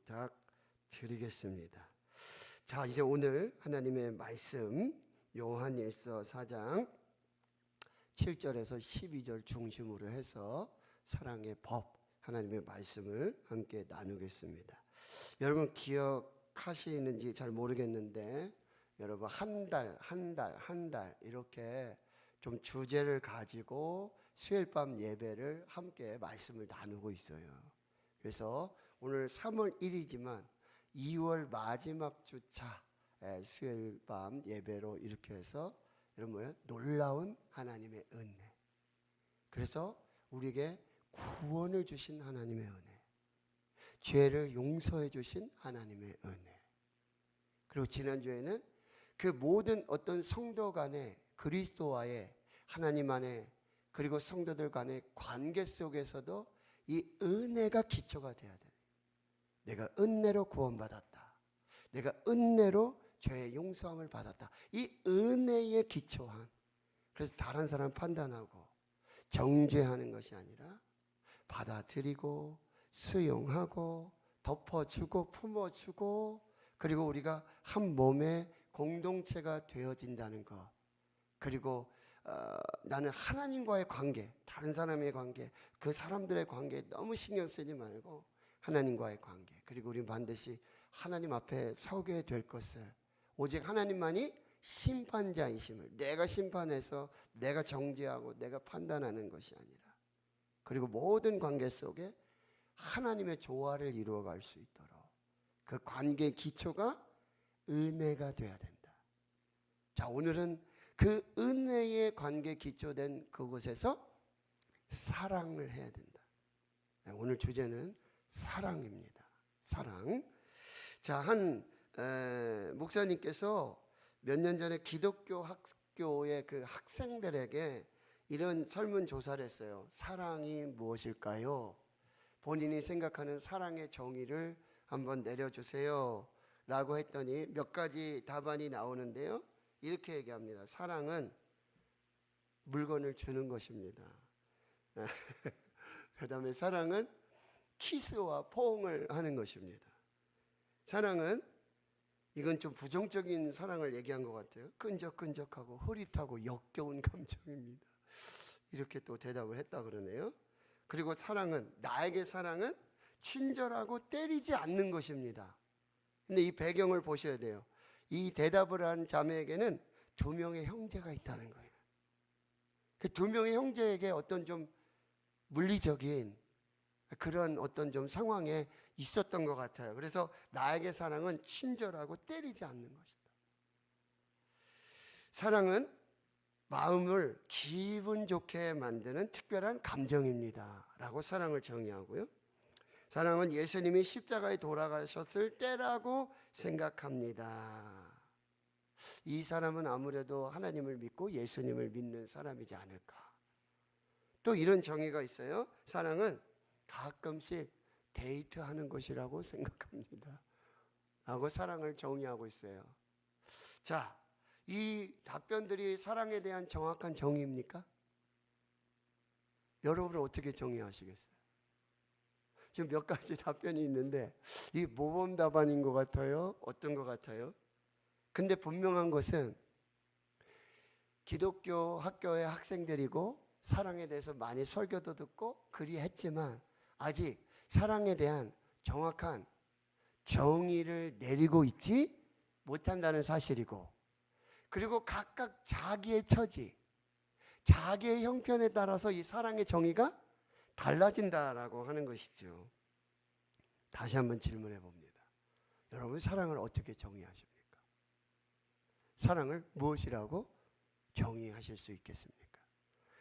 부탁드리겠습니다. 자, 이제 오늘 하나님의 말씀 요한일서 4장 7절에서 12절 중심으로 해서 사랑의 법 하나님의 말씀을 함께 나누겠습니다. 여러분 기억하시는지 잘 모르겠는데 여러분 한 달 이렇게 좀 주제를 가지고 수요일 밤 예배를 함께 말씀을 나누고 있어요. 그래서 오늘 3월 1일이지만 2월 마지막 주차 수요일 밤 예배로 이렇게 해서 여러분 뭐예요? 놀라운 하나님의 은혜. 그래서 우리에게 구원을 주신 하나님의 은혜, 죄를 용서해 주신 하나님의 은혜. 그리고 지난주에는 그 모든 어떤 성도 간의 그리스도와의 하나님 안에 그리고 성도들 간의 관계 속에서도 이 은혜가 기초가 돼야 돼. 내가 은혜로 구원받았다. 내가 은혜로 죄의 용서함을 받았다. 이 은혜에 기초한, 그래서 다른 사람 판단하고 정죄하는 것이 아니라 받아들이고 수용하고 덮어주고 품어주고 그리고 우리가 한 몸의 공동체가 되어진다는 것. 그리고 나는 하나님과의 관계, 다른 사람의 관계, 그 사람들의 관계에 너무 신경 쓰지 말고 하나님과의 관계, 그리고 우리는 반드시 하나님 앞에 서게 될 것을, 오직 하나님만이 심판자이심을, 내가 심판해서 내가 정죄하고 내가 판단하는 것이 아니라, 그리고 모든 관계 속에 하나님의 조화를 이루어갈 수 있도록 그 관계의 기초가 은혜가 돼야 된다. 자, 오늘은 그 은혜의 관계 기초된 그곳에서 사랑을 해야 된다. 오늘 주제는 사랑입니다. 사랑. 자, 한 목사님께서 몇 년 전에 기독교 학교의 그 학생들에게 이런 설문조사를 했어요. 사랑이 무엇일까요? 본인이 생각하는 사랑의 정의를 한번 내려주세요 라고 했더니 몇 가지 답안이 나오는데요, 이렇게 얘기합니다. 사랑은 물건을 주는 것입니다. 그 다음에 사랑은 키스와 포옹을 하는 것입니다. 사랑은, 이건 좀 부정적인 사랑을 얘기한 것 같아요. 끈적끈적하고 흐릿하고 역겨운 감정입니다. 이렇게 또 대답을 했다 그러네요. 그리고 사랑은, 나에게 사랑은 친절하고 때리지 않는 것입니다. 근데 이 배경을 보셔야 돼요. 이 대답을 한 자매에게는 2명의 형제가 있다는 거예요. 그 2명의 형제에게 어떤 좀 물리적인 그런 어떤 좀 상황에 있었던 것 같아요. 그래서 나에게 사랑은 친절하고 때리지 않는 것이다. 사랑은 마음을 기분 좋게 만드는 특별한 감정입니다 라고 사랑을 정의하고요, 사랑은 예수님이 십자가에 돌아가셨을 때라고 생각합니다. 이 사람은 아무래도 하나님을 믿고 예수님을 믿는 사람이지 않을까. 또 이런 정의가 있어요. 사랑은 가끔씩 데이트하는 것이라고 생각합니다 라고 사랑을 정의하고 있어요. 자, 이 답변들이 사랑에 대한 정확한 정의입니까? 여러분은 어떻게 정의하시겠어요? 지금 몇 가지 답변이 있는데 이 모범 답안인 것 같아요? 어떤 것 같아요? 근데 분명한 것은 기독교 학교의 학생들이고 사랑에 대해서 많이 설교도 듣고 그리했지만 아직 사랑에 대한 정확한 정의를 내리고 있지 못한다는 사실이고, 그리고 각각 자기의 처지, 자기의 형편에 따라서 이 사랑의 정의가 달라진다라고 하는 것이죠. 다시 한번 질문해 봅니다. 여러분, 사랑을 어떻게 정의하십니까? 사랑을 무엇이라고 정의하실 수 있겠습니까?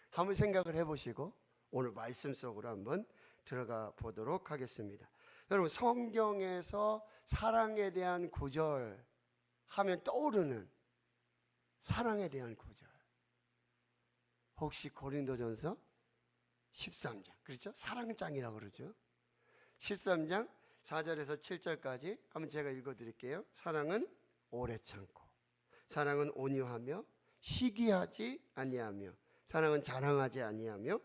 한번 생각을 해보시고 오늘 말씀 속으로 한번 들어가 보도록 하겠습니다. 여러분, 성경에서 사랑에 대한 구절 하면 떠오르는 사랑에 대한 구절, 혹시 고린도전서 13장, 그렇죠? 사랑장이라고 그러죠. 13장 4절에서 7절까지 한번 제가 읽어드릴게요. 사랑은 오래 참고, 사랑은 온유하며 시기하지 아니하며, 사랑은 자랑하지 아니하며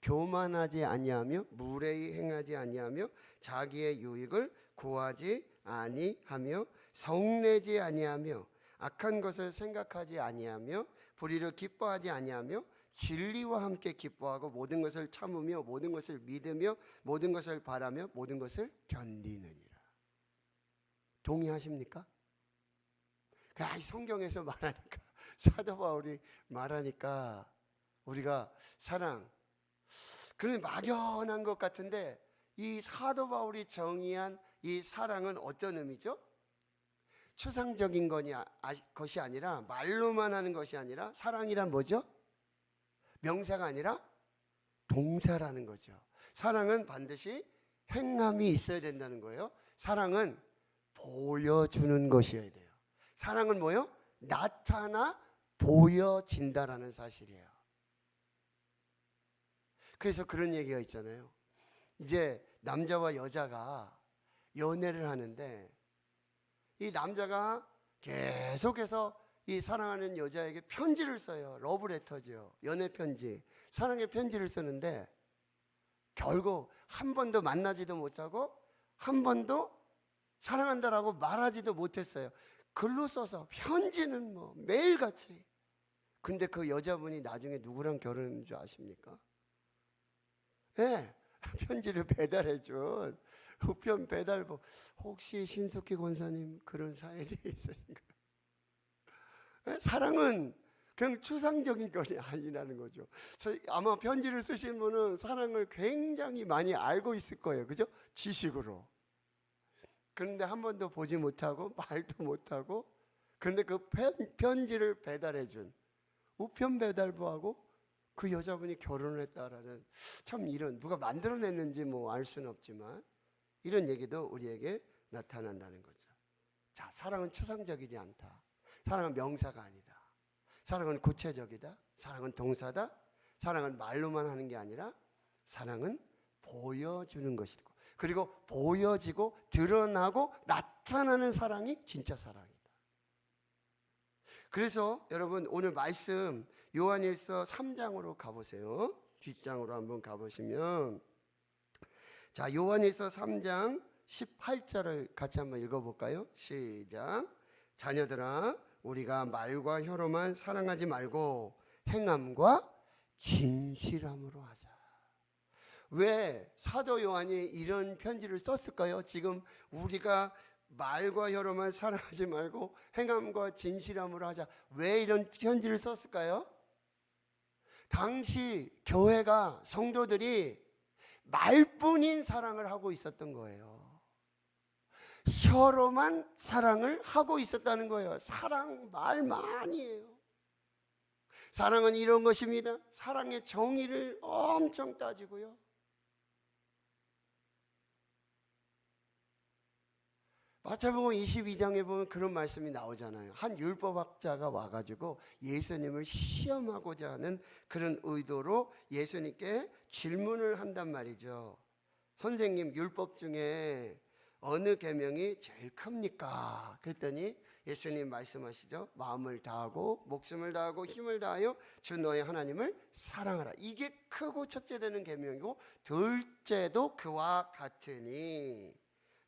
교만하지 아니하며 무례히 행하지 아니하며 자기의 유익을 구하지 아니하며 성내지 아니하며 악한 것을 생각하지 아니하며 불의를 기뻐하지 아니하며 진리와 함께 기뻐하고 모든 것을 참으며 모든 것을 믿으며 모든 것을 바라며 모든 것을 견디느니라. 동의하십니까? 성경에서 말하니까, 사도 바울이 말하니까 우리가 사랑, 그런 막연한 것 같은데 이 사도 바울이 정의한 이 사랑은 어떤 의미죠? 추상적인 것이 아니라, 말로만 하는 것이 아니라, 사랑이란 뭐죠? 명사가 아니라 동사라는 거죠. 사랑은 반드시 행함이 있어야 된다는 거예요. 사랑은 보여주는 것이어야 돼요. 사랑은 뭐요? 나타나 보여진다라는 사실이에요. 그래서 그런 얘기가 있잖아요. 이제 남자와 여자가 연애를 하는데 이 남자가 계속해서 이 사랑하는 여자에게 편지를 써요. 러브레터죠. 연애 편지, 사랑의 편지를 쓰는데 결국 한 번도 만나지도 못하고 한 번도 사랑한다라고 말하지도 못했어요. 글로 써서, 편지는 뭐 매일같이. 근데 그 여자분이 나중에 누구랑 결혼한 줄 아십니까? 네, 편지를 배달해준 우편 배달부. 혹시 신숙희 권사님 그런 사연이 있으신가요? 네? 사랑은 그냥 추상적인 것이 아니라는 거죠. 아마 편지를 쓰신 분은 사랑을 굉장히 많이 알고 있을 거예요. 그죠? 지식으로. 그런데 한 번도 보지 못하고 말도 못하고, 그런데 그 편지를 배달해준 우편 배달부하고 그 여자분이 결혼을 했다라는, 참 이런, 누가 만들어냈는지 뭐 알 수는 없지만 이런 얘기도 우리에게 나타난다는 거죠. 자, 사랑은 추상적이지 않다. 사랑은 명사가 아니다. 사랑은 구체적이다. 사랑은 동사다. 사랑은 말로만 하는 게 아니라 사랑은 보여주는 것이고, 그리고 보여지고 드러나고 나타나는 사랑이 진짜 사랑이다. 그래서 여러분 오늘 말씀 요한일서 3장으로 가보세요. 뒷장으로 한번 가보시면, 자, 요한일서 3장 18절을 같이 한번 읽어볼까요? 시작. 자녀들아, 우리가 말과 혀로만 사랑하지 말고 행함과 진실함으로 하자. 왜 사도 요한이 이런 편지를 썼을까요? 지금 우리가 말과 혀로만 사랑하지 말고 행함과 진실함으로 하자. 왜 이런 편지를 썼을까요? 당시 교회가, 성도들이 말뿐인 사랑을 하고 있었던 거예요. 혀로만 사랑을 하고 있었다는 거예요. 사랑 말만이에요. 사랑은 이런 것입니다. 사랑의 정의를 엄청 따지고요. 마태복음 22장에 보면 그런 말씀이 나오잖아요. 한 율법학자가 와가지고 예수님을 시험하고자 하는 그런 의도로 예수님께 질문을 한단 말이죠. 선생님, 율법 중에 어느 계명이 제일 큽니까? 그랬더니 예수님 말씀하시죠. 마음을 다하고 목숨을 다하고 힘을 다하여 주 너의 하나님을 사랑하라. 이게 크고 첫째 되는 계명이고, 둘째도 그와 같으니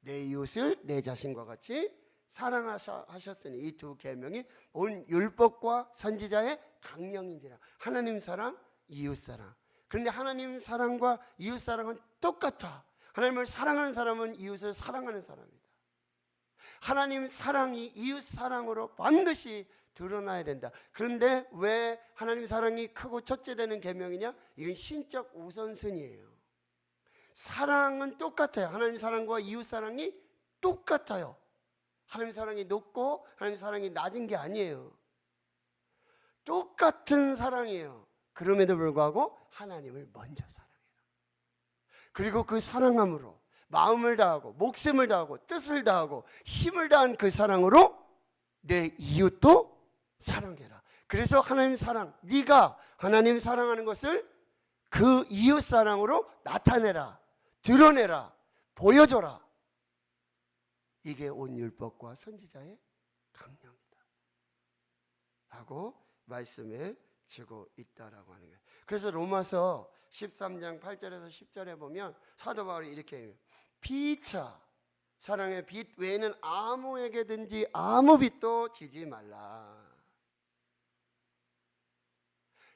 내 이웃을 내 자신과 같이 사랑하셨으니, 이 두 계명이 온 율법과 선지자의 강령이니라. 하나님 사랑, 이웃 사랑. 그런데 하나님 사랑과 이웃 사랑은 똑같아. 하나님을 사랑하는 사람은 이웃을 사랑하는 사람이다. 하나님 사랑이 이웃 사랑으로 반드시 드러나야 된다. 그런데 왜 하나님 사랑이 크고 첫째 되는 계명이냐? 이건 신적 우선순위예요. 사랑은 똑같아요. 하나님 사랑과 이웃 사랑이 똑같아요. 하나님 사랑이 높고 하나님 사랑이 낮은 게 아니에요. 똑같은 사랑이에요. 그럼에도 불구하고 하나님을 먼저 사랑해라. 그리고 그 사랑함으로 마음을 다하고 목숨을 다하고 뜻을 다하고 힘을 다한 그 사랑으로 내 이웃도 사랑해라. 그래서 하나님 사랑, 네가 하나님 사랑하는 것을 그 이웃 사랑으로 나타내라. 드러내라. 보여줘라. 이게 온 율법과 선지자의 강령이다 하고 말씀해 주고 있다라고 하는 거예요. 그래서 로마서 13장 8절에서 10절에 보면 사도 바울이 이렇게 해요. 피차 사랑의 빛 외에는 아무에게든지 아무 빛도 지지 말라.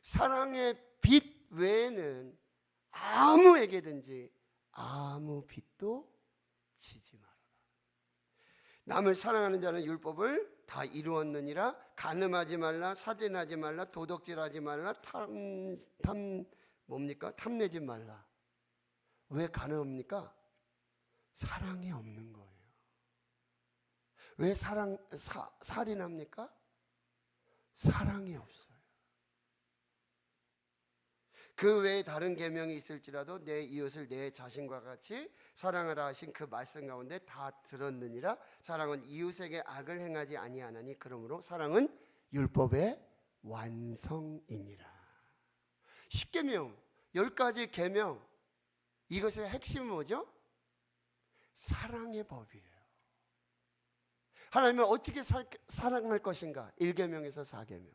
사랑의 빛 외에는 아무에게든지 아무 빛도 지지 말아라. 남을 사랑하는 자는 율법을 다 이루었느니라. 간음하지 말라, 살인하지 말라, 도둑질하지 말라, 탐내지 말라. 왜 간음합니까? 사랑이 없는 거예요. 왜 살인합니까? 사랑이 없어요. 그 외에 다른 계명이 있을지라도 내 이웃을 내 자신과 같이 사랑하라 하신 그 말씀 가운데 다 들었느니라. 사랑은 이웃에게 악을 행하지 아니하나니 그러므로 사랑은 율법의 완성이니라. 10계명, 10가지 계명, 이것의 핵심은 뭐죠? 사랑의 법이에요. 하나님을 어떻게 사랑할 것인가? 1계명에서 4계명,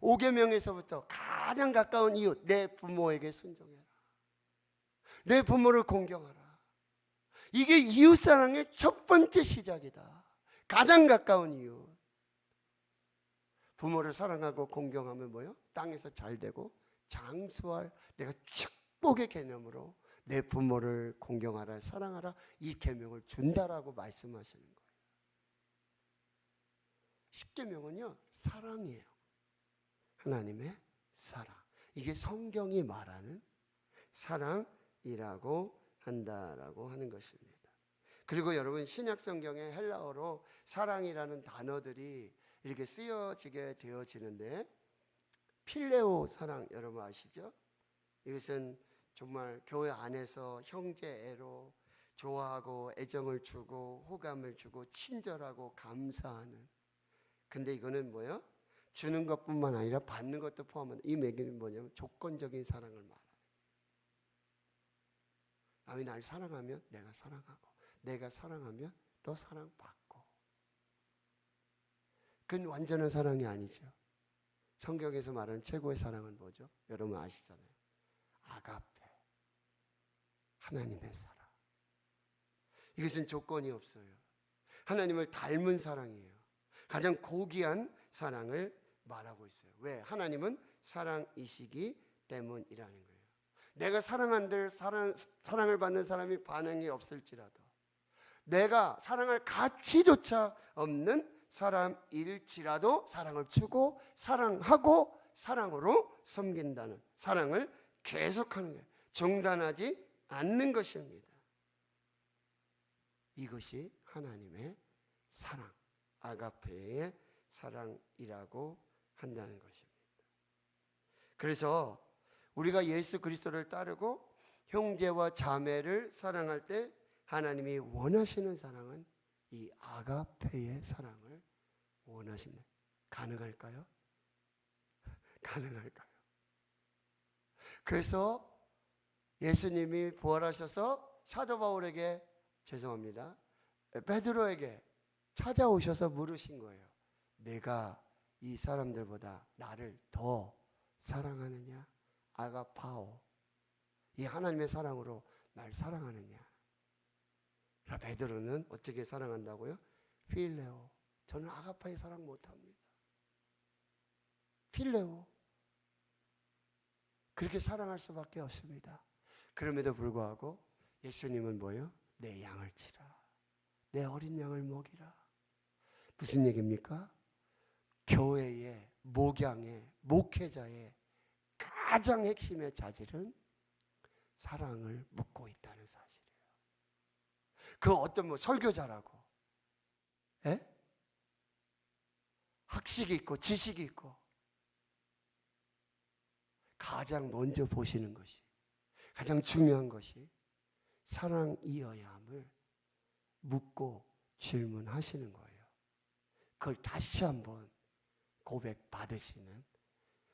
5계명에서부터 가장 가까운 이웃, 내 부모에게 순종해라, 내 부모를 공경하라. 이게 이웃사랑의 첫 번째 시작이다. 가장 가까운 이웃. 부모를 사랑하고 공경하면 뭐요? 땅에서 잘되고 장수할, 내가 축복의 개념으로 내 부모를 공경하라, 사랑하라, 이 계명을 준다라고 말씀하시는 거예요. 10계명은요 사랑이에요. 하나님의 사랑. 이게 성경이 말하는 사랑이라고 한다라고 하는 것입니다. 그리고 여러분, 신약 성경에 헬라어로 사랑이라는 단어들이 이렇게 쓰여지게 되어지는데, 필레오 사랑 여러분 아시죠? 이것은 정말 교회 안에서 형제애로 좋아하고 애정을 주고 호감을 주고 친절하고 감사하는. 근데 이거는 뭐예요? 주는 것뿐만 아니라 받는 것도 포함한다. 이 얘기는 뭐냐면 조건적인 사랑을 말해요. 남이 날 사랑하면 내가 사랑하고, 내가 사랑하면 또 사랑받고. 그건 완전한 사랑이 아니죠. 성경에서 말하는 최고의 사랑은 뭐죠? 여러분 아시잖아요. 아가페, 하나님의 사랑. 이것은 조건이 없어요. 하나님을 닮은 사랑이에요. 가장 고귀한 사랑을 말하고 있어요. 왜? 하나님은 사랑이시기 때문이라는 거예요. 내가 사랑한들 사랑을 받는 사람이 반응이 없을지라도, 내가 사랑할 가치조차 없는 사람일지라도 사랑을 주고 사랑하고 사랑으로 섬긴다는, 사랑을 계속하는 거예요. 중단하지 않는 것입니다. 이것이 하나님의 사랑, 아가페의 사랑이라고 한다는 것입니다. 그래서 우리가 예수 그리스도를 따르고 형제와 자매를 사랑할 때 하나님이 원하시는 사랑은 이 아가페의 사랑을 원하십니다. 가능할까요? 가능할까요? 그래서 예수님이 부활하셔서 사도 바울에게, 죄송합니다, 베드로에게 찾아오셔서 물으신 거예요. 내가 이 사람들보다 나를 더 사랑하느냐? 아가파오, 이 하나님의 사랑으로 날 사랑하느냐? 베드로는 어떻게 사랑한다고요? 필레오, 저는 아가파의 사랑 못합니다. 필레오, 그렇게 사랑할 수밖에 없습니다. 그럼에도 불구하고 예수님은 뭐예요? 내 양을 치라, 내 어린 양을 먹이라. 무슨 얘기입니까? 교회의, 목양의, 목회자의 가장 핵심의 자질은 사랑을 묻고 있다는 사실이에요. 그 어떤 설교자라고, 학식이 있고 지식이 있고, 가장 먼저 보시는 것이, 가장 중요한 것이 사랑이어야 함을 묻고 질문하시는 거예요. 그걸 다시 한번 고백받으시는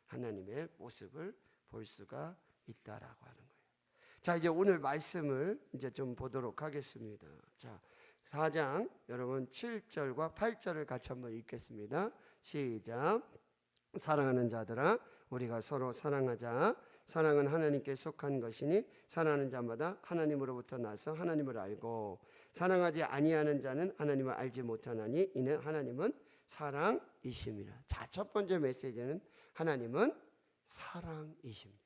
하나님의 모습을 볼 수가 있다라고 하는 거예요. 자, 이제 오늘 말씀을 이제 좀 보도록 하겠습니다. 자, 4장 여러분 7절과 8절을 같이 한번 읽겠습니다. 시작. 사랑하는 자들아, 우리가 서로 사랑하자. 사랑은 하나님께 속한 것이니 사랑하는 자마다 하나님으로부터 나서 하나님을 알고, 사랑하지 아니하는 자는 하나님을 알지 못하나니 이는 하나님은 사랑이심이라. 자, 첫 번째 메시지는 하나님은 사랑이십니다.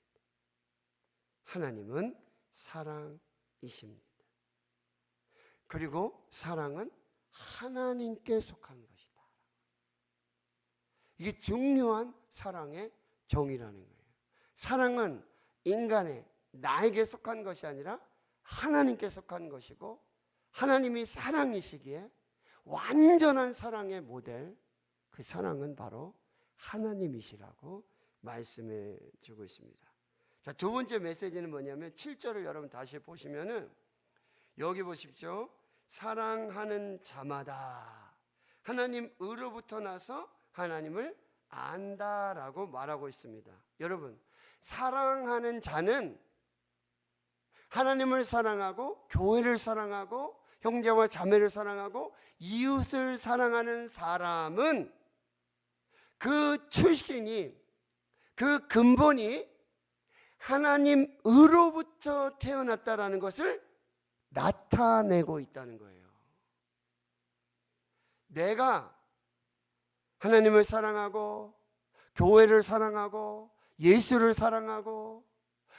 하나님은 사랑이십니다. 그리고 사랑은 하나님께 속한 것이다. 이게 중요한 사랑의 정의라는 거예요. 사랑은 인간의 나에게 속한 것이 아니라 하나님께 속한 것이고, 하나님이 사랑이시기에 완전한 사랑의 모델, 그 사랑은 바로 하나님이시라고 말씀해 주고 있습니다. 자, 두 번째 메시지는 뭐냐면 7절을 여러분 다시 보시면은 여기 보십시오. 사랑하는 자마다 하나님으로부터 나서 하나님을 안다라고 말하고 있습니다. 여러분, 사랑하는 자는 하나님을 사랑하고 교회를 사랑하고 형제와 자매를 사랑하고 이웃을 사랑하는 사람은 그 출신이, 그 근본이 하나님으로부터 태어났다라는 것을 나타내고 있다는 거예요. 내가 하나님을 사랑하고 교회를 사랑하고 예수를 사랑하고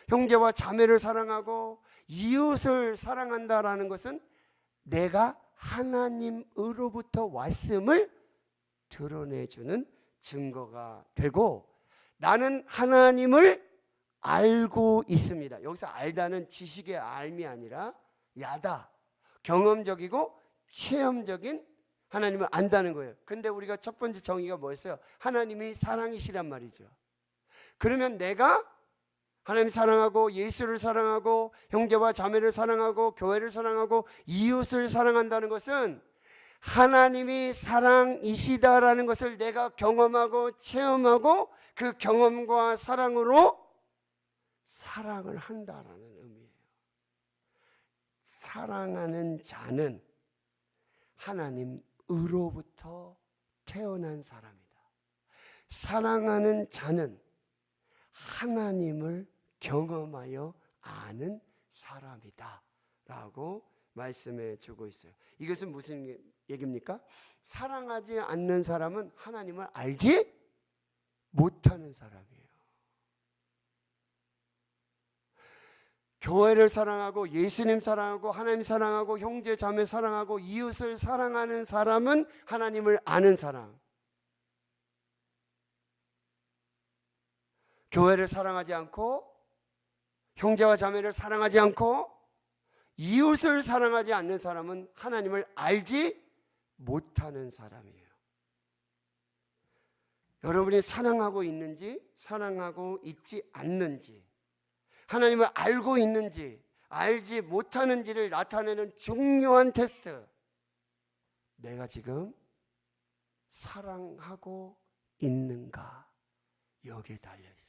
형제와 자매를 사랑하고 이웃을 사랑한다라는 것은 내가 하나님으로부터 왔음을 드러내주는 증거가 되고, 나는 하나님을 알고 있습니다. 여기서 알다는 지식의 알미 아니라 야다, 경험적이고 체험적인 하나님을 안다는 거예요. 근데 우리가 첫 번째 정의가 뭐였어요? 하나님이 사랑이시란 말이죠. 그러면 내가 하나님 사랑하고 예수를 사랑하고 형제와 자매를 사랑하고 교회를 사랑하고 이웃을 사랑한다는 것은 하나님이 사랑이시다라는 것을 내가 경험하고 체험하고 그 경험과 사랑으로 사랑을 한다라는 의미예요. 사랑하는 자는 하나님으로부터 태어난 사람이다. 사랑하는 자는 하나님을 경험하여 아는 사람이다 라고 말씀해 주고 있어요. 이것은 무슨 얘기입니까? 사랑하지 않는 사람은 하나님을 알지 못하는 사람이에요. 교회를 사랑하고 예수님 사랑하고 하나님 사랑하고 형제 자매 사랑하고 이웃을 사랑하는 사람은 하나님을 아는 사람. 교회를 사랑하지 않고 형제와 자매를 사랑하지 않고 이웃을 사랑하지 않는 사람은 하나님을 알지 못하는 사람이에요. 여러분이 사랑하고 있는지 사랑하고 있지 않는지, 하나님을 알고 있는지 알지 못하는지를 나타내는 중요한 테스트, 내가 지금 사랑하고 있는가, 여기에 달려있어요.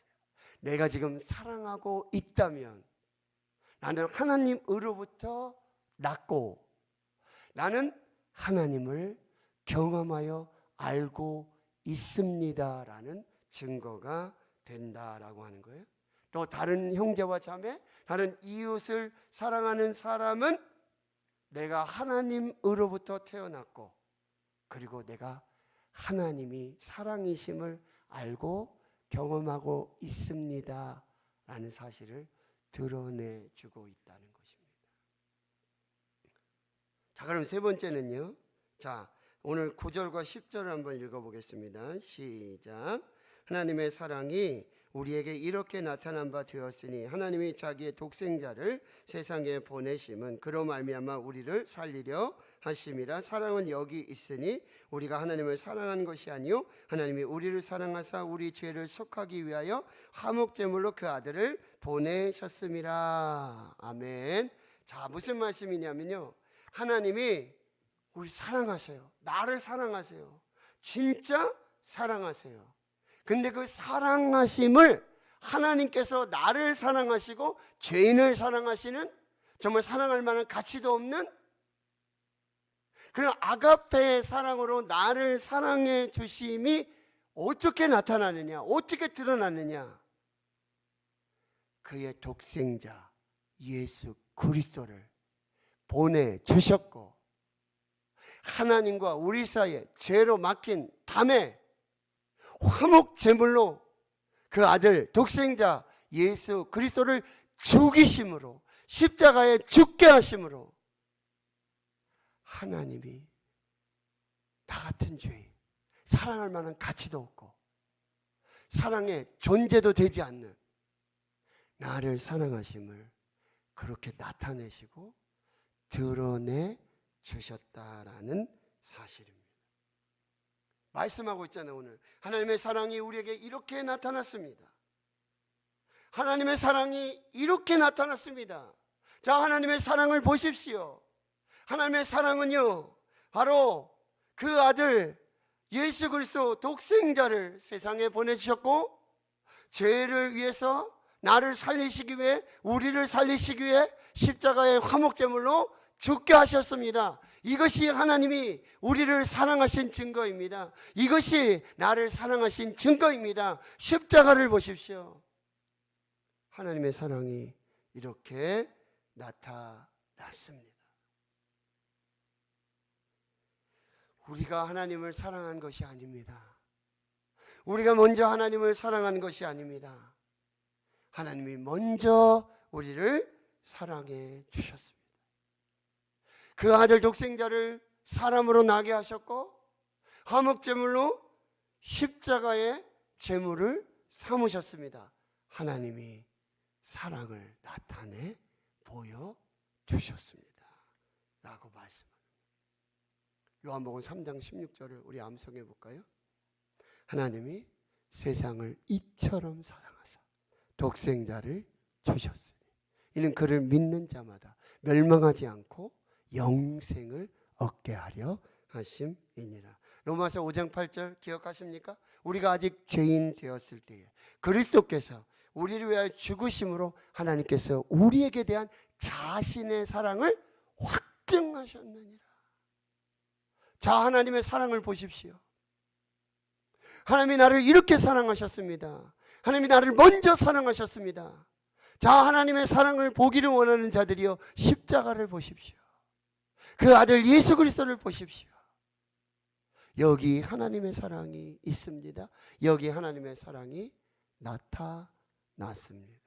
내가 지금 사랑하고 있다면 나는 하나님으로부터 났고 나는 하나님을 경험하여 알고 있습니다라는 증거가 된다라고 하는 거예요. 또 다른 형제와 자매, 다른 이웃을 사랑하는 사람은 내가 하나님으로부터 태어났고 그리고 내가 하나님이 사랑이심을 알고 경험하고 있습니다 라는 사실을 드러내주고 있다는 것입니다. 자, 그럼 세 번째는요. 자, 오늘 9절과 10절을 한번 읽어보겠습니다. 시작. 하나님의 사랑이 우리에게 이렇게 나타난 바 되었으니 하나님이 자기의 독생자를 세상에 보내심은 그로 말미암아 우리를 살리려 하심이라. 사랑은 여기 있으니 우리가 하나님을 사랑한 것이 아니요 하나님이 우리를 사랑하사 우리 죄를 속하기 위하여 화목제물로 그 아들을 보내셨음이라. 아멘. 자, 무슨 말씀이냐면요, 하나님이 우리 사랑하세요. 나를 사랑하세요. 진짜 사랑하세요. 근데 그 사랑하심을 하나님께서 나를 사랑하시고 죄인을 사랑하시는, 정말 사랑할 만한 가치도 없는 그런 아가페의 사랑으로 나를 사랑해 주심이 어떻게 나타나느냐, 어떻게 드러나느냐, 그의 독생자 예수 그리스도를 보내주셨고, 하나님과 우리 사이에 죄로 막힌 담에 화목 제물로 그 아들 독생자 예수 그리스도를 죽이심으로, 십자가에 죽게 하심으로 하나님이 나 같은 죄인, 사랑할 만한 가치도 없고 사랑의 존재도 되지 않는 나를 사랑하심을 그렇게 나타내시고 드러내 주셨다라는 사실입니다. 말씀하고 있잖아요. 오늘 하나님의 사랑이 우리에게 이렇게 나타났습니다. 하나님의 사랑이 이렇게 나타났습니다. 자, 하나님의 사랑을 보십시오. 하나님의 사랑은요, 바로 그 아들 예수 그리스도 독생자를 세상에 보내주셨고, 죄를 위해서 나를 살리시기 위해, 우리를 살리시기 위해 십자가의 화목제물로 죽게 하셨습니다. 이것이 하나님이 우리를 사랑하신 증거입니다. 이것이 나를 사랑하신 증거입니다. 십자가를 보십시오. 하나님의 사랑이 이렇게 나타났습니다. 우리가 하나님을 사랑한 것이 아닙니다. 우리가 먼저 하나님을 사랑한 것이 아닙니다. 하나님이 먼저 우리를 사랑해 주셨습니다. 그 아들 독생자를 사람으로 나게 하셨고, 화목제물로 십자가의 제물을 삼으셨습니다. 하나님이 사랑을 나타내 보여주셨습니다 라고 말씀합니다. 요한복음 3장 16절을 우리 암송해 볼까요? 하나님이 세상을 이처럼 사랑하사 독생자를 주셨으니 이는 그를 믿는 자마다 멸망하지 않고 영생을 얻게 하려 하심이니라. 로마서 5장 8절 기억하십니까? 우리가 아직 죄인 되었을 때에 그리스도께서 우리를 위하여 죽으심으로 하나님께서 우리에게 대한 자신의 사랑을 확증하셨느니라. 자, 하나님의 사랑을 보십시오. 하나님이 나를 이렇게 사랑하셨습니다. 하나님이 나를 먼저 사랑하셨습니다. 자, 하나님의 사랑을 보기를 원하는 자들이여 십자가를 보십시오. 그 아들 예수 그리스도를 보십시오. 여기 하나님의 사랑이 있습니다. 여기 하나님의 사랑이 나타났습니다.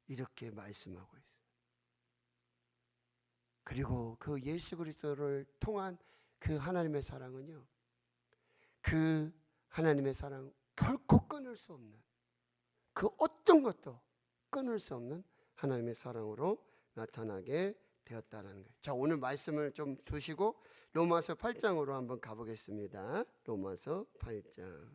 이렇게 말씀하고 있어요. 그리고 그 예수 그리스도를 통한 그 하나님의 사랑은요, 그 하나님의 사랑 결코 끊을 수 없는, 그 어떤 것도 끊을 수 없는 하나님의 사랑으로 나타나게 되었다는 거예요. 자, 오늘 말씀을 좀 두시고 로마서 8장으로 한번 가보겠습니다. 로마서 8장.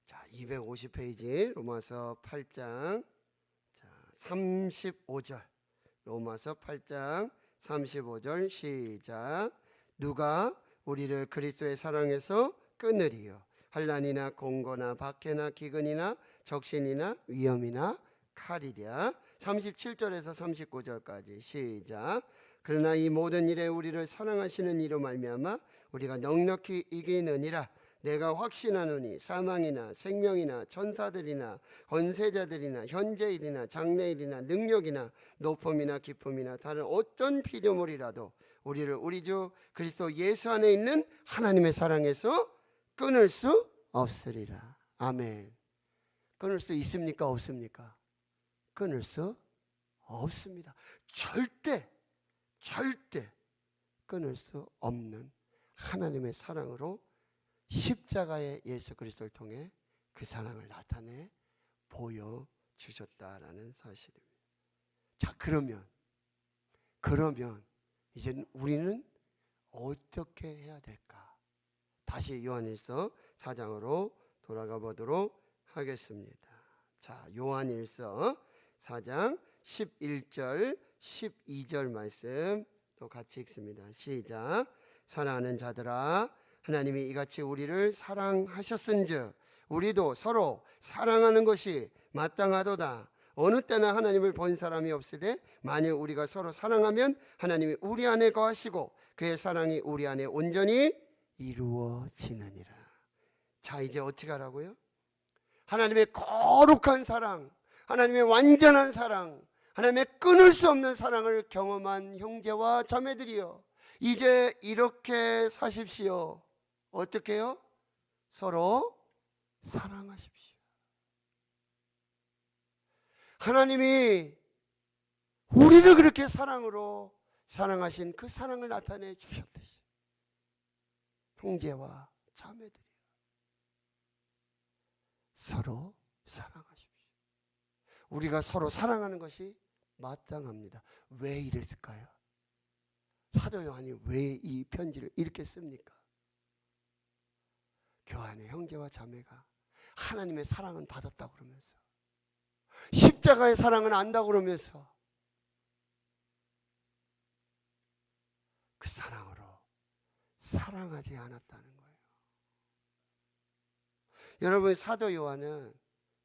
자, 250페이지 로마서 8장. 자, 35절. 로마서 8장 35절 시작. 누가 우리를 그리스도의 사랑에서 끊으리요? 환난이나 공고나 박해나 기근이나 적신이나 위험이나 칼이랴. 37절에서 39절까지 시작. 그러나 이 모든 일에 우리를 사랑하시는 이로 말미암아 우리가 넉넉히 이기느니라. 내가 확신하노니 사망이나 생명이나 천사들이나 권세자들이나 현재일이나 장래일이나 능력이나 높음이나 깊음이나 다른 어떤 피조물이라도 우리를 우리 주 그리스도 예수 안에 있는 하나님의 사랑에서 끊을 수 없으리라. 아멘. 끊을 수 있습니까? 없습니까? 끊을 수 없습니다. 절대 끊을 수 없는 하나님의 사랑으로 십자가의 예수 그리스도를 통해 그 사랑을 나타내 보여주셨다라는 사실입니다. 자, 그러면 이제 우리는 어떻게 해야 될까? 다시 요한일서 4장으로 돌아가 보도록 하겠습니다. 자, 요한일서 4장 11절 12절 말씀 또 같이 읽습니다. 시작. 사랑하는 자들아, 하나님이 이같이 우리를 사랑하셨은즉 우리도 서로 사랑하는 것이 마땅하도다. 어느 때나 하나님을 본 사람이 없으되 만일 우리가 서로 사랑하면 하나님이 우리 안에 거하시고 그의 사랑이 우리 안에 온전히 이루어지느니라. 자, 이제 어떻게 하라고요? 하나님의 거룩한 사랑, 하나님의 완전한 사랑, 하나님의 끊을 수 없는 사랑을 경험한 형제와 자매들이여, 이제 이렇게 사십시오. 어떻게 해요? 서로 사랑하십시오. 하나님이 우리를 그렇게 사랑으로 사랑하신 그 사랑을 나타내 주셨듯이 형제와 자매들이여, 서로 사랑하십시오. 우리가 서로 사랑하는 것이 마땅합니다. 왜 이랬을까요? 사도 요한이 왜 이 편지를 이렇게 씁니까? 교환의 형제와 자매가 하나님의 사랑은 받았다고 그러면서, 십자가의 사랑은 안다고 그러면서 그 사랑으로 사랑하지 않았다는 거예요. 여러분, 사도 요한은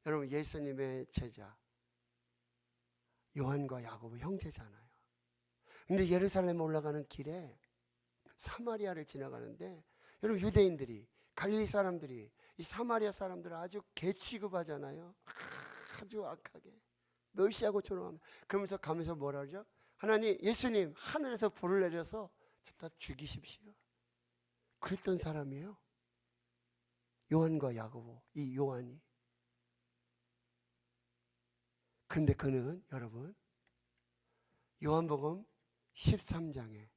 여러분 예수님의 제자 요한과 야고보 형제잖아요. 근데 예루살렘 올라가는 길에 사마리아를 지나가는데, 여러분 유대인들이, 갈릴리 사람들이 이 사마리아 사람들을 아주 개 취급하잖아요. 아주 악하게 멸시하고 조롱합니다. 그러면서 가면서 뭐라 그러죠? 하나님, 예수님, 하늘에서 불을 내려서 저 다 죽이십시오. 그랬던 사람이에요, 요한과 야고보, 이 요한이. 그런데 그는 여러분 요한복음 13장에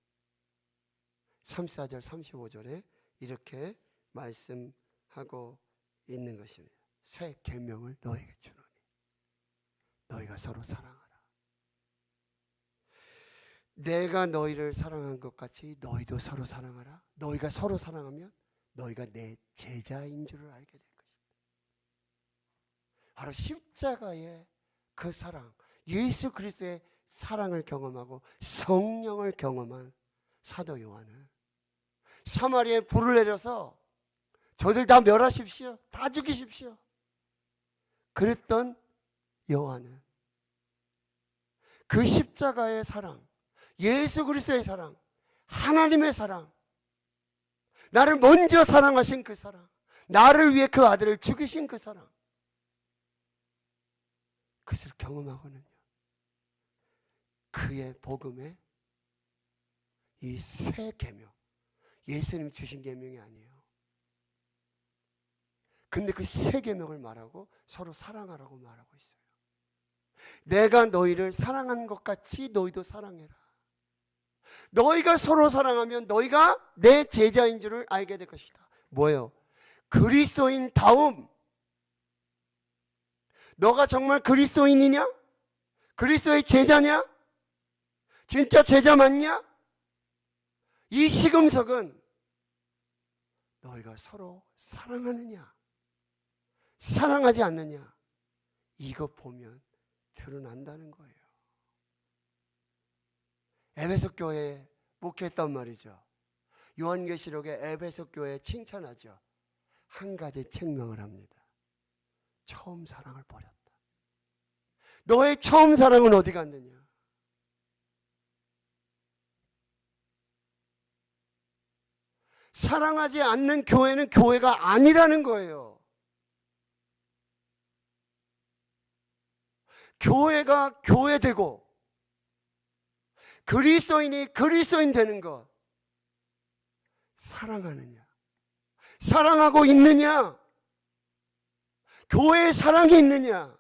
34절 35절에 이렇게 말씀하고 있는 것입니다. 새 계명을 너에게 주노니 너희가 서로 사랑하라. 내가 너희를 사랑한 것 같이 너희도 서로 사랑하라. 너희가 서로 사랑하면 너희가 내 제자인 줄을 알게 될 것이다. 바로 십자가의 그 사랑, 예수 그리스도의 사랑을 경험하고 성령을 경험한 사도 요한은 사마리아에 불을 내려서 저들 다 멸하십시오, 다 죽이십시오, 그랬던 요한은 그 십자가의 사랑, 예수 그리스도의 사랑, 하나님의 사랑, 나를 먼저 사랑하신 그 사랑, 나를 위해 그 아들을 죽이신 그 사랑, 그것을 경험하고는요, 그의 복음에 이 새 계명, 예수님이 주신 계명이 아니에요. 근데 그 새 계명을 말하고 서로 사랑하라고 말하고 있어요. 내가 너희를 사랑한 것 같이 너희도 사랑해라. 너희가 서로 사랑하면 너희가 내 제자인 줄을 알게 될 것이다. 뭐예요? 그리스도인 다움. 너가 정말 그리스도인이냐? 그리스도의 제자냐? 진짜 제자 맞냐? 이 시금석은 너희가 서로 사랑하느냐, 사랑하지 않느냐, 이거 보면 드러난다는 거예요. 에베소 교회에 목회했단 말이죠. 요한계시록에 에베소 교회에 칭찬하죠. 한 가지 책명을 합니다. 처음 사랑을 버렸다. 너의 처음 사랑은 어디 갔느냐? 사랑하지 않는 교회는 교회가 아니라는 거예요. 교회가 교회되고 그리스도인이 그리스도인 되는 것, 사랑하느냐, 사랑하고 있느냐, 교회에 사랑이 있느냐,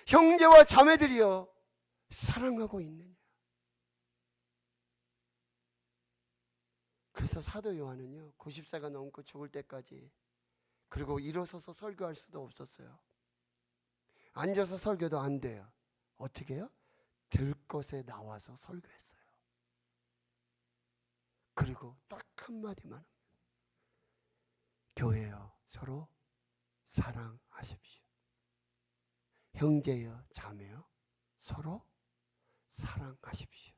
형제와 자매들이여 사랑하고 있느냐. 그래서 사도 요한은요 90세가 넘고 죽을 때까지, 그리고 일어서서 설교할 수도 없었어요. 앉아서 설교도 안 돼요. 어떻게 해요? 들것에 나와서 설교했어요. 그리고 딱 한마디만 합니다. 교회여 서로 사랑하십시오. 형제여 자매여 서로 사랑하십시오.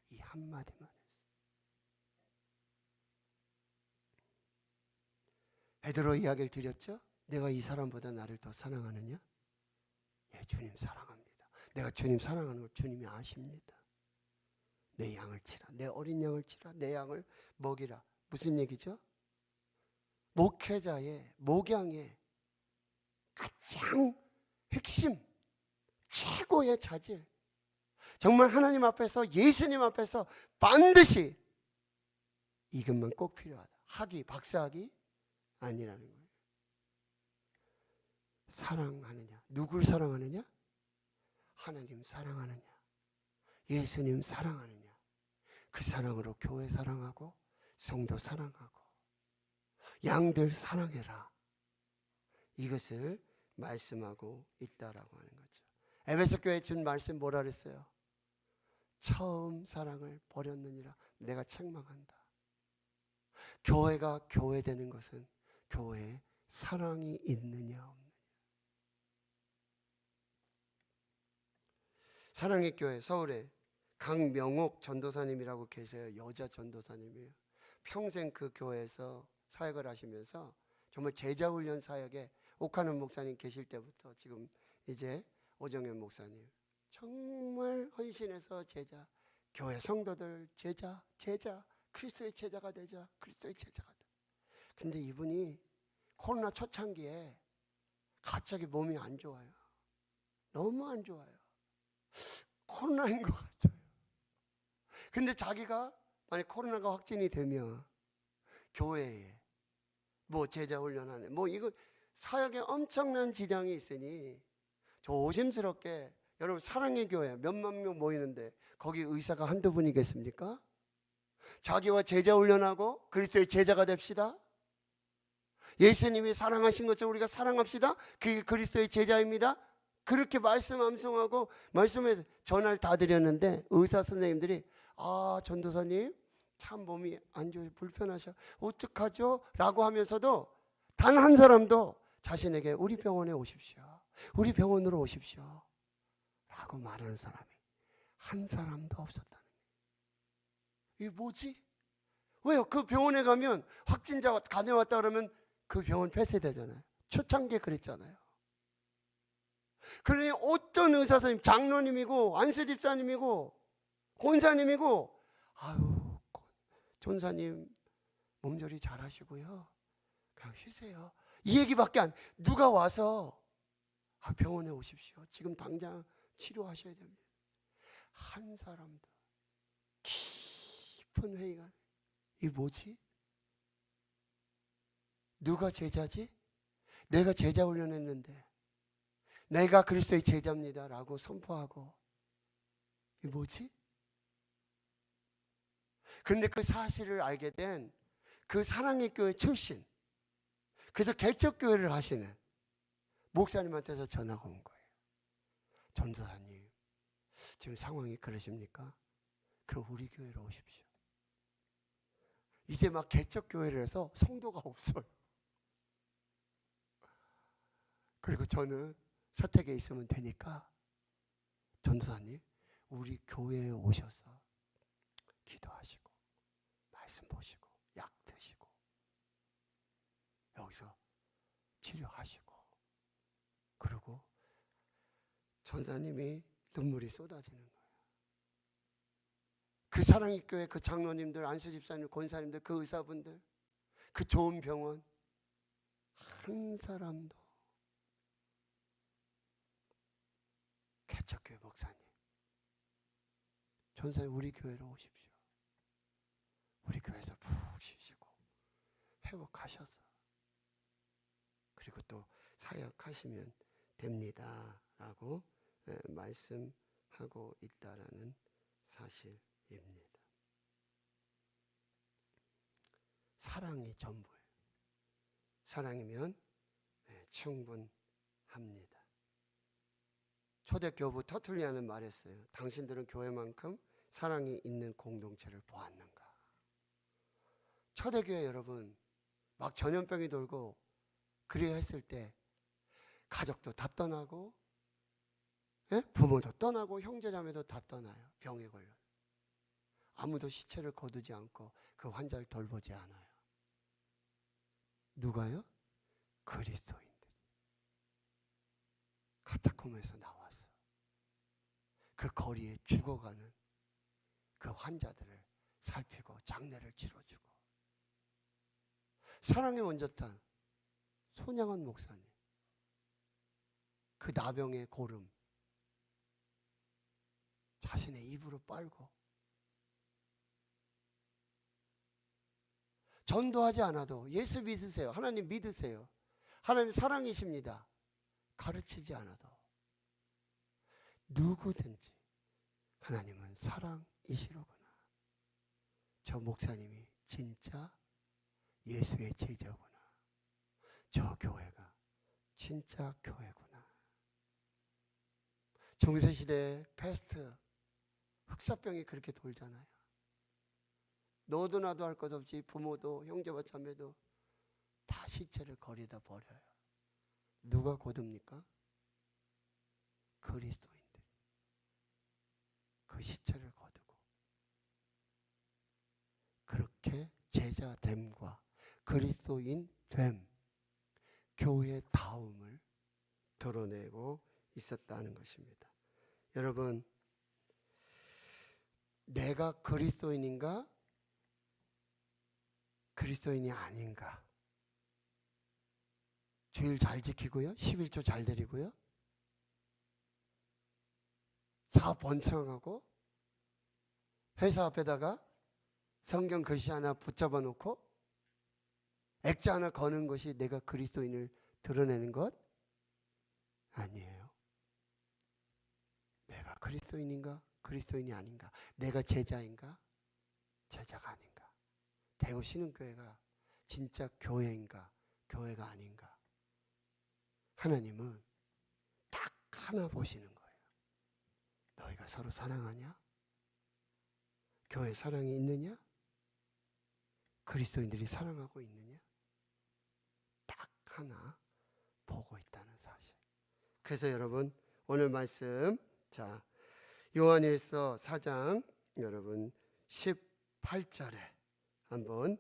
이 한마디만 했어요. 베드로 이야기를 드렸죠? 내가 이 사람보다 나를 더 사랑하느냐? 예, 주님 사랑합니다. 내가 주님 사랑하는 걸 주님이 아십니다. 내 양을 치라, 내 어린 양을 치라, 내 양을 먹이라. 무슨 얘기죠? 목회자의, 목양의 가장 핵심, 최고의 자질, 정말 하나님 앞에서, 예수님 앞에서 반드시 이것만 꼭 필요하다. 학위, 박사학위 아니라는 거예요. 사랑하느냐, 누굴 사랑하느냐? 하나님 사랑하느냐, 예수님 사랑하느냐. 그 사랑으로 교회 사랑하고 성도 사랑하고 양들 사랑해라. 이것을 말씀하고 있다라고 하는 거죠. 에베소 교회에 준 말씀 뭐라 그랬어요? 처음 사랑을 버렸느니라 내가 책망한다. 교회가 교회되는 것은 교회에 사랑이 있느냐 없느냐. 사랑의 교회 서울에 강명옥 전도사님이라고 계세요. 여자 전도사님이에요. 평생 그 교회에서 사역을 하시면서 정말 제자훈련 사역에 옥하는 목사님 계실 때부터 지금 이제 오정현 목사님 정말 헌신해서 제자, 교회 성도들 제자 그리스도의 제자가 되자, 그리스도의 제자가 돼. 근데 이분이 코로나 초창기에 갑자기 몸이 안 좋아요. 너무 안 좋아요. 코로나인 것 같아요. 근데 자기가 만약 코로나가 확진이 되면 교회에 뭐 제자 훈련하네, 뭐 이거 사역에 엄청난 지장이 있으니 조심스럽게, 여러분 사랑의 교회 몇만 명 모이는데 거기 의사가 한두 분이겠습니까? 자기와 제자 훈련하고 그리스도의 제자가 됩시다. 예수님이 사랑하신 것처럼 우리가 사랑합시다. 그게 그리스도의 제자입니다. 그렇게 말씀 암송하고 말씀에 전화를 다 드렸는데 의사 선생님들이 전도사님 참 몸이 안 좋으셔, 불편하셔, 어떡하죠? 라고 하면서도 단 한 사람도 자신에게 우리 병원에 오십시오, 우리 병원으로 오십시오 라고 말하는 사람이 한 사람도 없었다는 거예요. 이게 뭐지? 왜요? 그 병원에 가면 확진자가 다녀왔다 그러면 그 병원 폐쇄되잖아요. 초창기에 그랬잖아요. 그러니 어떤 의사 선생님, 장로님이고 안수 집사님이고 권사님이고 아유 전사님 몸조리 잘하시고요, 그냥 쉬세요, 이 얘기밖에 안. 누가 와서 병원에 오십시오, 지금 당장 치료하셔야 됩니다. 한 사람도. 깊은 회의가. 이게 뭐지? 누가 제자지? 내가 제자 훈련했는데 내가 그리스도의 제자입니다 라고 선포하고, 이게 뭐지? 근데 그 사실을 알게 된 그 사랑의 교회 출신, 그래서 개척교회를 하시는 목사님한테서 전화가 온 거예요. 전도사님 지금 상황이 그러십니까? 그럼 우리 교회로 오십시오. 이제 막 개척교회를 해서 성도가 없어요. 그리고 저는 서택에 있으면 되니까 전도사님 우리 교회에 오셔서 기도하시고 말씀 보시고 약 드시고 여기서 치료하시고. 그리고 전사님이 눈물이 쏟아지는 거예요. 그 사랑의 교회 그 장로님들, 안수 집사님, 권사님들, 그 의사분들, 그 좋은 병원 한 사람도. 개척교회 목사님, 전사님 우리 교회로 오십시오. 우리 교회에서 푹 쉬시고 회복하셔서 그리고 또 사역하시면 됩니다 라고 말씀하고 있다라는 사실입니다. 사랑이 전부예요. 사랑이면 충분합니다. 초대교부 터툴리아는 말했어요. 당신들은 교회만큼 사랑이 있는 공동체를 보았는가. 초대교회 여러분 막 전염병이 돌고 그래야 했을 때 가족도 다 떠나고 부모도 떠나고 형제자매도 다 떠나요. 병에 걸려 아무도 시체를 거두지 않고 그 환자를 돌보지 않아요. 누가요? 그리스도인들. 카타콤에서 나와서 그 거리에 죽어가는 그 환자들을 살피고 장례를 치러주고. 사랑의 원조탄 손양원 목사님, 그 나병의 고름 자신의 입으로 빨고 전도하지 않아도 예수 믿으세요. 하나님 믿으세요. 하나님 사랑이십니다. 가르치지 않아도 누구든지 하나님은 사랑이시로구나. 저 목사님이 진짜 예수의 제자구나. 저 교회가 진짜 교회구나. 중세시대 패스트 흑사병이 그렇게 돌잖아요. 너도 나도 할 것 없이 부모도 형제와 자매도 다 시체를 거리다 버려요. 누가 거둡니까? 그리스도인들. 그 시체를 거두고 그렇게 제자됨과 그리스도인됨, 교회다움을 드러내고 있었다는 것입니다. 여러분, 내가 그리스도인인가? 그리스도인이 아닌가? 주일 잘 지키고요, 11조 잘 드리고요, 사업 번창하고 회사 앞에다가 성경 글씨 하나 붙잡아 놓고 액자 하나 거는 것이 내가 그리스도인을 드러내는 것 아니에요. 내가 그리스도인인가? 그리스도인이 아닌가? 내가 제자인가? 제자가 아닌가? 대구 신흥교회가 진짜 교회인가? 교회가 아닌가? 하나님은 딱 하나 보시는 거예요. 너희가 서로 사랑하냐? 교회 사랑이 있느냐? 그리스도인들이 사랑하고 있느냐? 딱 하나 보고 있다는 사실. 그래서 여러분, 오늘 말씀, 자, 요한일서 4장 여러분 18절에 한번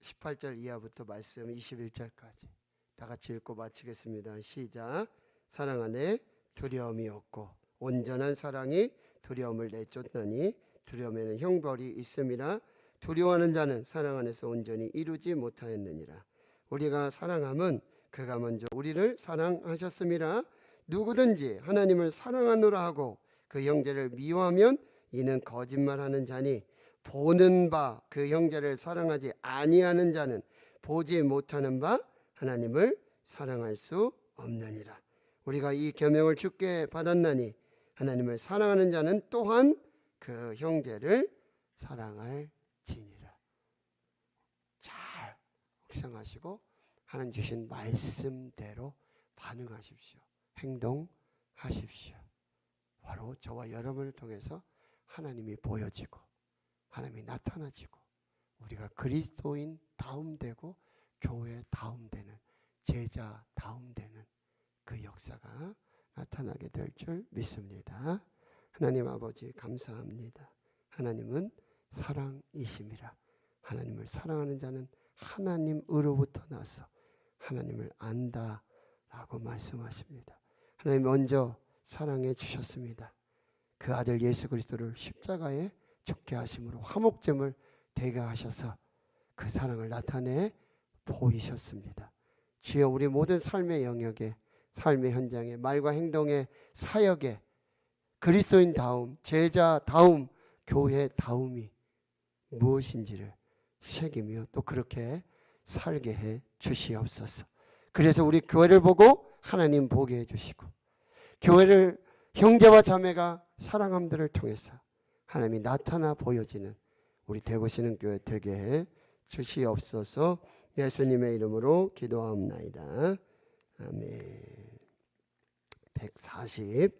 18절 이하부터 말씀 21절까지 다 같이 읽고 마치겠습니다. 시작. 사랑 안에 두려움이 없고 온전한 사랑이 두려움을 내쫓나니 두려움에는 형벌이 있음이라. 두려워하는 자는 사랑 안에서 온전히 이루지 못하였느니라. 우리가 사랑함은 그가 먼저 우리를 사랑하셨음이라. 누구든지 하나님을 사랑하노라 하고 그 형제를 미워하면 이는 거짓말하는 자니 보는 바 그 형제를 사랑하지 아니하는 자는 보지 못하는 바 하나님을 사랑할 수 없느니라. 우리가 이 계명을 주께 받았나니 하나님을 사랑하는 자는 또한 그 형제를 사랑할지니라. 잘 묵상하시고 하나님 주신 말씀대로 반응하십시오. 행동하십시오. 바로 저와 여러분을 통해서 하나님이 보여지고 하나님이 나타나지고 우리가 그리스도인 다움되고 교회 다움되는 제자 다움되는 그 역사가 나타나게 될 줄 믿습니다. 하나님 아버지 감사합니다. 하나님은 사랑이심이라. 하나님을 사랑하는 자는 하나님으로부터 나서 하나님을 안다라고 말씀하십니다. 하나님 먼저 사랑해 주셨습니다. 그 아들 예수 그리스도를 십자가에 죽게 하심으로 화목제물 되게 하셔서 그 사랑을 나타내 보이셨습니다. 주여, 우리 모든 삶의 영역에, 삶의 현장에, 말과 행동의 사역에 그리스도인다움, 제자다움, 교회다움이 무엇인지를 새기며 또 그렇게 살게 해 주시옵소서. 그래서 우리 교회를 보고 하나님 보게 해 주시고 교회를 형제와 자매가 사랑함들을 통해서 하나님이 나타나 보여지는 우리 대구 신흥교회 되게 해 주시옵소서. 예수님의 이름으로 기도하옵나이다. 아멘. 149장